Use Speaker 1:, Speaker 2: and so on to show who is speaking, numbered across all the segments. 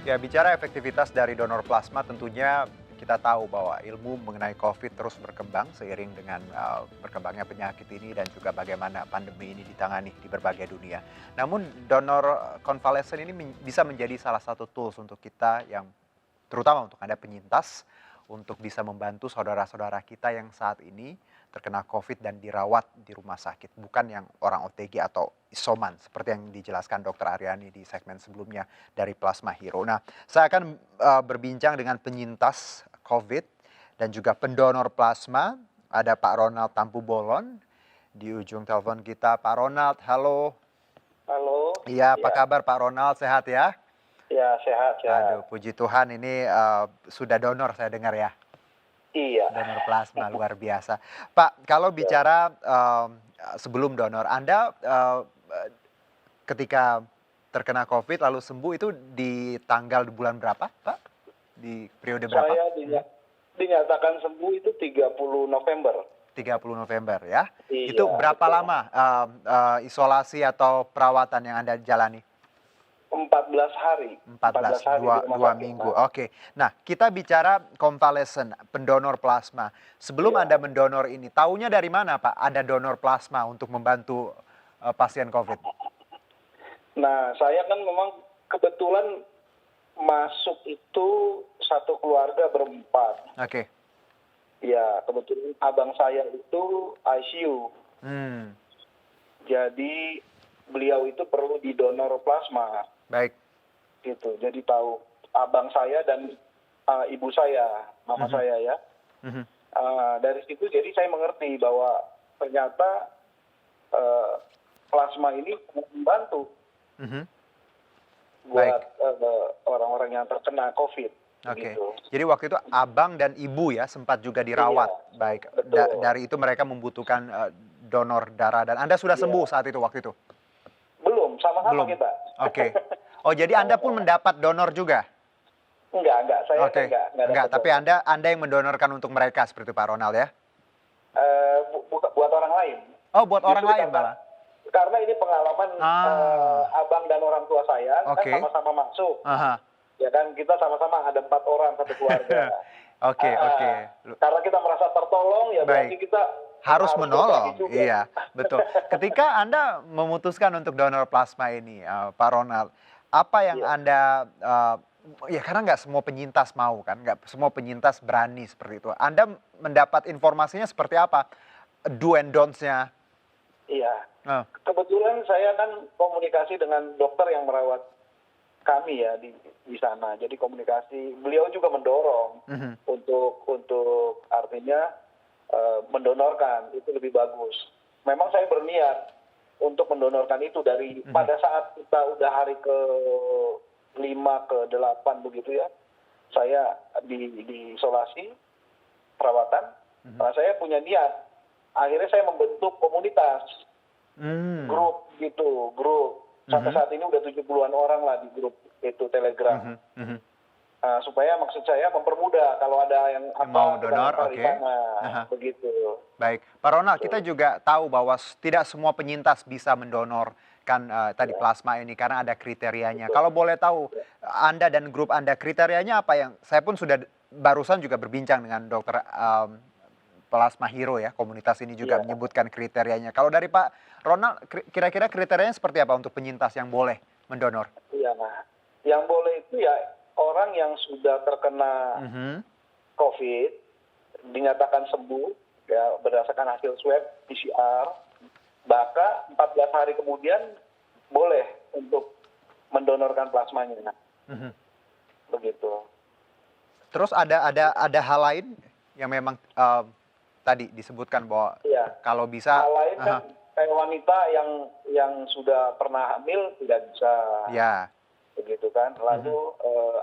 Speaker 1: Ya, bicara efektivitas dari donor plasma tentunya kita tahu bahwa ilmu mengenai COVID terus berkembang seiring dengan berkembangnya penyakit ini dan juga bagaimana pandemi ini ditangani di berbagai dunia. Namun donor konvalesen ini bisa menjadi salah satu tools untuk kita yang terutama untuk Anda penyintas untuk bisa membantu saudara-saudara kita yang saat ini terkena COVID dan dirawat di rumah sakit, bukan yang orang OTG atau isoman seperti yang dijelaskan Dr. Aryani di segmen sebelumnya dari Plasma Hero. Nah, saya akan berbincang dengan penyintas COVID dan juga pendonor plasma. Ada Pak Ronald Tampu Bolon di ujung telepon kita. Pak Ronald, halo.
Speaker 2: Halo.
Speaker 1: Iya, apa
Speaker 2: Ya,
Speaker 1: kabar Pak Ronald? Sehat ya?
Speaker 2: ya sehat,
Speaker 1: Aduh,
Speaker 2: sehat.
Speaker 1: puji Tuhan ini sudah donor saya dengar ya.
Speaker 2: Iya.
Speaker 1: Donor plasma luar biasa. Pak, kalau
Speaker 2: Ya.
Speaker 1: bicara sebelum donor, Anda ketika terkena COVID lalu sembuh itu di tanggal bulan berapa, Pak? Di periode berapa?
Speaker 2: Saya dinyatakan sembuh itu 30 November.
Speaker 1: 30 November ya. Itu
Speaker 2: Iya,
Speaker 1: berapa
Speaker 2: betul.
Speaker 1: lama isolasi atau perawatan yang Anda jalani?
Speaker 2: 14 hari.
Speaker 1: 14,
Speaker 2: 14 hari di rumah
Speaker 1: dua
Speaker 2: sakit.
Speaker 1: minggu. Oke. Nah, kita bicara konvalesen, pendonor plasma. Sebelum
Speaker 2: Iya.
Speaker 1: Anda mendonor ini, taunya dari mana, Pak? Ada donor plasma untuk membantu pasien COVID.
Speaker 2: Nah, saya kan memang kebetulan masuk itu satu keluarga berempat.
Speaker 1: Oke.
Speaker 2: Ya, kebetulan abang saya itu ICU. Jadi beliau itu perlu didonor plasma.
Speaker 1: Baik.
Speaker 2: Gitu. Jadi tahu abang saya dan ibu saya, mama saya ya. Dari situ jadi saya mengerti bahwa ternyata plasma ini membantu buat orang-orang yang terkena COVID.
Speaker 1: Oke.
Speaker 2: Gitu.
Speaker 1: Jadi waktu itu abang dan ibu ya sempat juga dirawat.
Speaker 2: Iya,
Speaker 1: Baik.
Speaker 2: betul.
Speaker 1: Dari itu mereka membutuhkan donor darah dan Anda sudah sembuh saat itu waktu itu?
Speaker 2: Belum, sama-sama
Speaker 1: Belum.
Speaker 2: kita.
Speaker 1: Oke. Oh, jadi Anda pun mendapat donor juga?
Speaker 2: Enggak, saya
Speaker 1: Oke.
Speaker 2: enggak
Speaker 1: Enggak,
Speaker 2: dapat
Speaker 1: tapi
Speaker 2: donor.
Speaker 1: Anda yang mendonorkan untuk mereka seperti itu Pak Ronald ya?
Speaker 2: Buat orang lain.
Speaker 1: Oh, buat orang
Speaker 2: Justru
Speaker 1: lain malah?
Speaker 2: Karena ini pengalaman abang dan orang tua saya kan
Speaker 1: Oke.
Speaker 2: sama-sama masuk.
Speaker 1: Aha.
Speaker 2: Ya kan kita sama-sama ada 4 orang satu keluarga.
Speaker 1: Oke.
Speaker 2: Karena kita merasa tertolong ya berarti
Speaker 1: Baik.
Speaker 2: kita
Speaker 1: Harus
Speaker 2: berbagi
Speaker 1: menolong,
Speaker 2: juga.
Speaker 1: iya, betul. Ketika Anda memutuskan untuk donor plasma ini, Pak Ronald, apa yang
Speaker 2: Iya.
Speaker 1: Anda, ya karena nggak semua penyintas mau kan, nggak semua penyintas berani seperti itu. Anda mendapat informasinya seperti apa? Do and don'ts-nya?
Speaker 2: Iya. Kebetulan saya kan komunikasi dengan dokter yang merawat kami ya di sana. Jadi komunikasi, beliau juga mendorong untuk artinya mendonorkan itu lebih bagus. Memang saya berniat untuk mendonorkan itu dari pada saat kita udah hari ke 5 ke 8 begitu ya. Saya di isolasi perawatan. Nah, saya punya niat. Akhirnya saya membentuk komunitas. Grup gitu, grup. Sampai saat ini udah 70-an orang lah di grup itu Telegram. Supaya maksud saya mempermudah kalau ada yang
Speaker 1: mau donor,
Speaker 2: di
Speaker 1: oke.
Speaker 2: sana, begitu.
Speaker 1: Baik, Pak Ronald, kita juga tahu bahwa tidak semua penyintas bisa mendonorkan tadi plasma ini karena ada kriterianya. Kalau boleh tahu, Anda dan grup Anda kriterianya apa yang saya pun sudah barusan juga berbincang dengan dokter Plasma Hero ya, komunitas ini juga menyebutkan kriterianya. Kalau dari Pak Ronald, kira-kira kriterianya seperti apa untuk penyintas yang boleh mendonor?
Speaker 2: Iya, yang boleh itu ya orang yang sudah terkena COVID, dinyatakan sembuh, ya berdasarkan hasil swab PCR, maka 14 hari kemudian boleh untuk mendonorkan plasmanya. Begitu.
Speaker 1: Terus ada hal lain yang memang tadi disebutkan bahwa kalau bisa
Speaker 2: hal lain kan kayak wanita yang sudah pernah hamil tidak bisa.
Speaker 1: Ya.
Speaker 2: Begitu kan. Lalu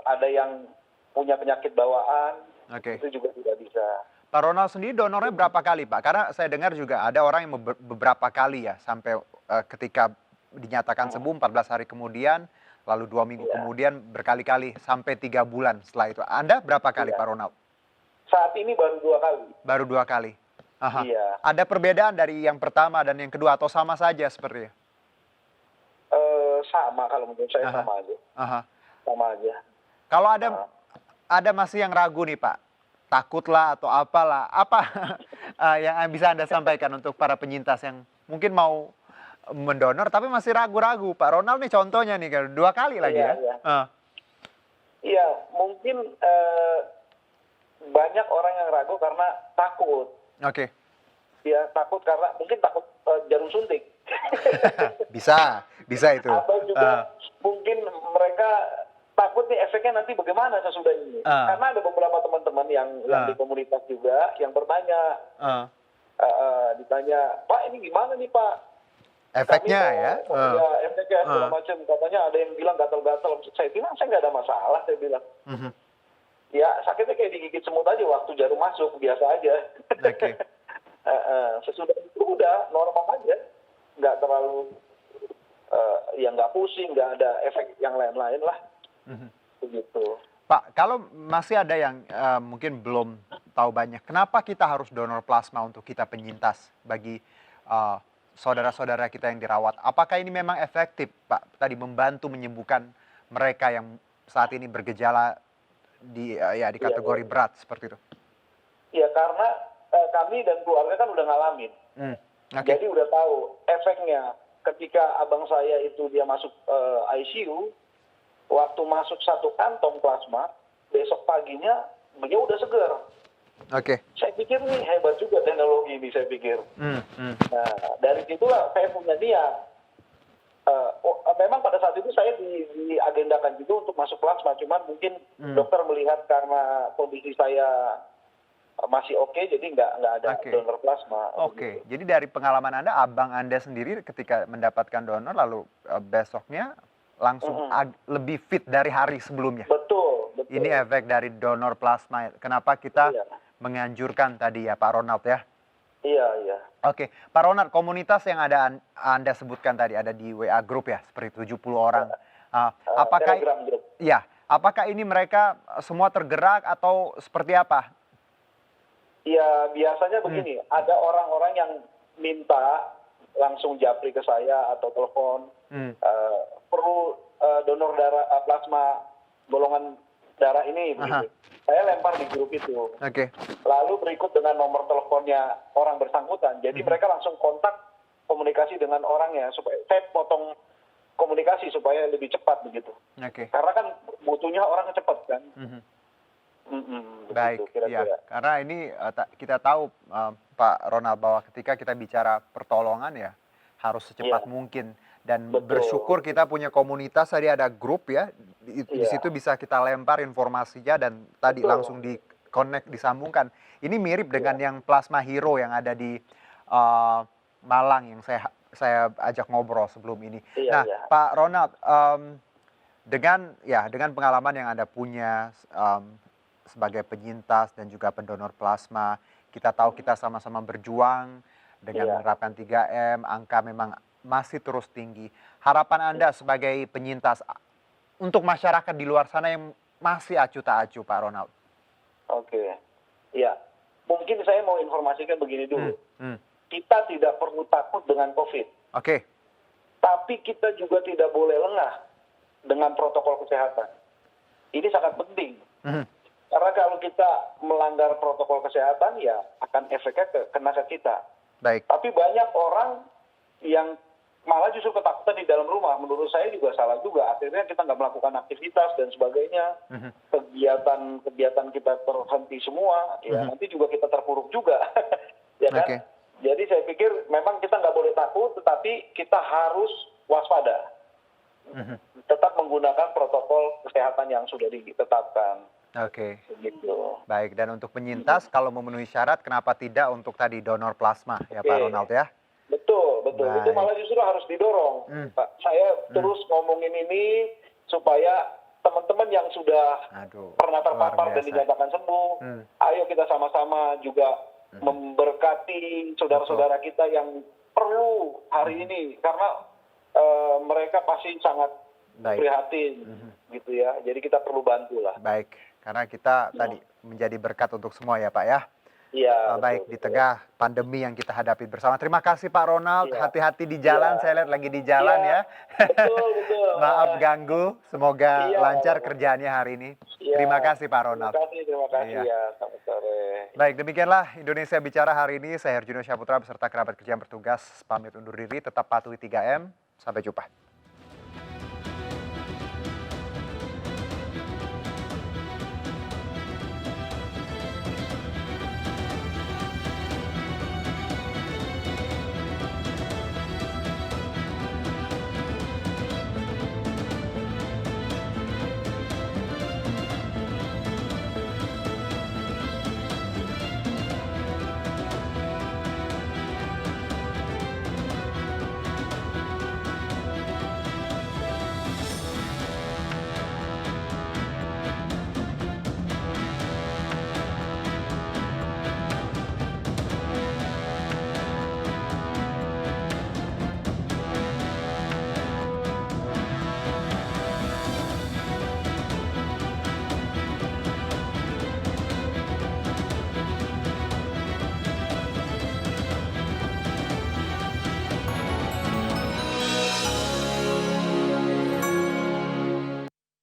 Speaker 2: ada yang punya penyakit bawaan, itu juga tidak bisa.
Speaker 1: Pak Ronald sendiri donornya berapa kali, Pak? Karena saya dengar juga ada orang yang beberapa kali ya, sampai ketika dinyatakan sembuh 14 hari kemudian, lalu 2 minggu kemudian berkali-kali sampai 3 bulan setelah itu. Anda berapa kali, Pak Ronald?
Speaker 2: Saat ini baru 2 kali.
Speaker 1: Baru 2 kali? Aha.
Speaker 2: Iya.
Speaker 1: Ada perbedaan dari yang pertama dan yang kedua atau sama saja sepertinya?
Speaker 2: Sama kalau menurut saya sama aja. Sama aja.
Speaker 1: Kalau ada masih yang ragu nih Pak, takutlah atau apalah, apa yang bisa Anda sampaikan untuk para penyintas yang mungkin mau mendonor tapi masih ragu-ragu? Pak Ronald nih contohnya nih, kan 2 kali lagi
Speaker 2: Iya,
Speaker 1: ya.
Speaker 2: iya. Iya, mungkin banyak orang yang ragu karena takut.
Speaker 1: Oke.
Speaker 2: Ya, takut karena mungkin takut jarum suntik.
Speaker 1: Bisa itu.
Speaker 2: Atau juga mungkin mereka takut nih efeknya nanti bagaimana sesudah ini. Karena ada beberapa teman-teman yang di komunitas juga yang bertanya, ditanya, Pak ini gimana nih Pak?
Speaker 1: Efeknya ya?
Speaker 2: Ya, efeknya segala macam. Katanya ada yang bilang gatal-gatal. Saya bilang saya nggak ada masalah, saya bilang. Ya sakitnya kayak digigit semut aja waktu jarum masuk, biasa aja.
Speaker 1: Oke.
Speaker 2: Sesudah itu udah normal aja, nggak terlalu ya nggak pusing, nggak ada efek yang lain-lain lah. Begitu.
Speaker 1: Pak, kalau masih ada yang mungkin belum tahu banyak, kenapa kita harus donor plasma untuk kita penyintas bagi saudara-saudara kita yang dirawat? Apakah ini memang efektif, Pak? Tadi membantu menyembuhkan mereka yang saat ini bergejala di kategori berat seperti itu.
Speaker 2: Ya karena kami dan keluarga kan udah ngalamin. Jadi udah tahu efeknya. Ketika abang saya itu dia masuk ICU, waktu masuk 1 kantong plasma, besok paginya beliau udah seger.
Speaker 1: Oke.
Speaker 2: Saya pikir nih hebat juga teknologi ini, saya pikir. Nah, dari situlah saya punya niat. Memang pada saat itu saya diagendakan juga untuk masuk plasma, cuman mungkin dokter melihat karena kondisi saya masih oke, jadi nggak ada donor plasma.
Speaker 1: Oke, jadi dari pengalaman Anda, abang Anda sendiri ketika mendapatkan donor lalu besoknya langsung lebih fit dari hari sebelumnya.
Speaker 2: Betul.
Speaker 1: Ini efek dari donor plasma. Kenapa kita menganjurkan tadi ya Pak Ronald ya?
Speaker 2: Iya.
Speaker 1: Oke, Pak Ronald, komunitas yang ada Anda sebutkan tadi ada di WA Group ya, seperti 70 orang. Apakah
Speaker 2: Telegram Group.
Speaker 1: Ya, apakah ini mereka semua tergerak atau seperti apa?
Speaker 2: Ya, biasanya begini, ada orang-orang yang minta langsung japri ke saya atau telepon, perlu donor darah plasma golongan darah ini, begitu. Saya lempar di grup itu. Lalu berikut dengan nomor teleponnya orang bersangkutan. Jadi mereka langsung kontak komunikasi dengan orangnya supaya saya potong komunikasi supaya lebih cepat begitu. Karena kan butuhnya orang cepat kan.
Speaker 1: Baik,
Speaker 2: begitu,
Speaker 1: ya. Karena ini kita tahu Pak Ronald bahwa ketika kita bicara pertolongan ya harus secepat mungkin. Dan bersyukur kita punya komunitas, tadi ada grup ya, di situ bisa kita lempar informasinya dan tadi langsung di-connect, disambungkan. Ini mirip dengan yang Plasma Hero yang ada di Malang yang saya ajak ngobrol sebelum ini. Pak Ronald, dengan pengalaman yang Anda punya sebagai penyintas dan juga pendonor plasma, kita tahu kita sama-sama berjuang dengan menerapkan 3M, angka memang masih terus tinggi. Harapan Anda sebagai penyintas untuk masyarakat di luar sana yang masih acuh tak acuh, Pak Ronald?
Speaker 2: Oke, ya. Mungkin saya mau informasikan begini dulu. Kita tidak perlu takut dengan COVID. Tapi kita juga tidak boleh lengah dengan protokol kesehatan. Ini sangat penting. Karena kalau kita melanggar protokol kesehatan, ya akan efeknya kena ke kita. Tapi banyak orang yang malah justru ketakutan di dalam rumah. Menurut saya juga salah juga. Akhirnya kita nggak melakukan aktivitas dan sebagainya. Kegiatan kita terhenti semua. Ya nanti juga kita terpuruk juga. Ya kan? Jadi saya pikir memang kita nggak boleh takut, tetapi kita harus waspada. Tetap menggunakan protokol kesehatan yang sudah ditetapkan. Begitu.
Speaker 1: Baik, dan untuk penyintas kalau memenuhi syarat, kenapa tidak untuk tadi donor plasma ya Pak Ronald ya?
Speaker 2: Betul. Itu malah justru harus didorong. Pak, saya terus ngomongin ini supaya teman-teman yang sudah pernah terpapar dan dinyatakan sembuh, ayo kita sama-sama juga memberkati saudara-saudara kita yang perlu hari ini, karena mereka pasti sangat prihatin, gitu ya. Jadi kita perlu bantu lah.
Speaker 1: Baik, karena kita tadi menjadi berkat untuk semua ya Pak ya.
Speaker 2: Iya,
Speaker 1: baik di
Speaker 2: betul.
Speaker 1: tengah pandemi yang kita hadapi bersama. Terima kasih Pak Ronald,
Speaker 2: Iya.
Speaker 1: hati-hati di jalan,
Speaker 2: Iya.
Speaker 1: saya lihat lagi di jalan
Speaker 2: Iya.
Speaker 1: ya.
Speaker 2: Betul betul,
Speaker 1: Maaf ganggu, semoga
Speaker 2: Iya, nggak
Speaker 1: lancar
Speaker 2: apa-apa.
Speaker 1: kerjaannya hari ini.
Speaker 2: Iya.
Speaker 1: Terima kasih Pak
Speaker 2: Terima
Speaker 1: Ronald.
Speaker 2: kasih
Speaker 1: Iya.
Speaker 2: ya. Selamat sore.
Speaker 1: Baik, demikianlah Indonesia Bicara hari ini. Saya Herjunio Syaputra beserta kerabat kerja yang bertugas pamit undur diri, tetap patuhi 3M. Sampai jumpa.